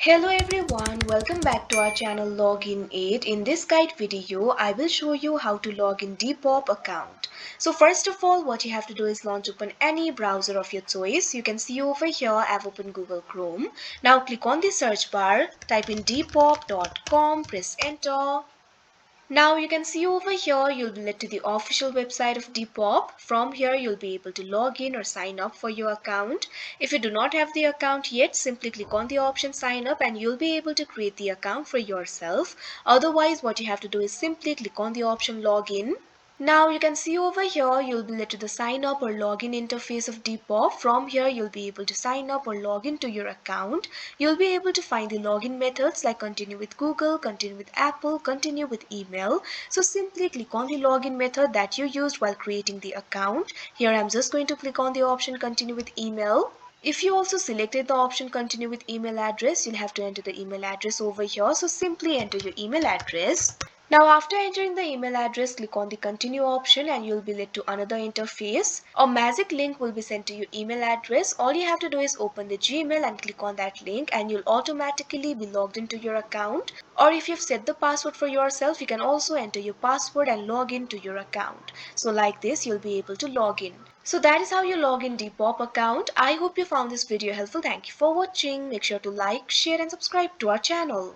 Hello everyone, welcome back to our channel Login Aid. In this guide video, I will show you how to log in Depop account. So first of all, what you have to do is launch open any browser of your choice. You can see over here I've opened Google Chrome. Now click on the search bar, type in depop.com, press enter. Now you can see over here you'll be led to the official website of Depop. From here you'll be able to log in or sign up for your account. If you do not have the account yet, simply click on the option sign up and you'll be able to create the account for yourself. Otherwise, what you have to do is simply click on the option login. Now you can see over here you'll be led to the sign up or login interface of Depop. From here you'll be able to sign up or log into your account. You'll be able to find the login methods like continue with Google, continue with Apple, continue with email. So simply click on the login method that you used while creating the account. Here I'm just going to click on the option continue with email. If you also selected the option continue with email address, you'll have to enter the email address over here. So simply enter your email address. Now after entering the email address, click on the continue option and you'll be led to another interface. A magic link will be sent to your email address. All you have to do is open the Gmail and click on that link and you'll automatically be logged into your account. Or if you've set the password for yourself, you can also enter your password and log into your account. So like this, you'll be able to log in. So that is how you log in Depop account. I hope you found this video helpful. Thank you for watching. Make sure to like, share and subscribe to our channel.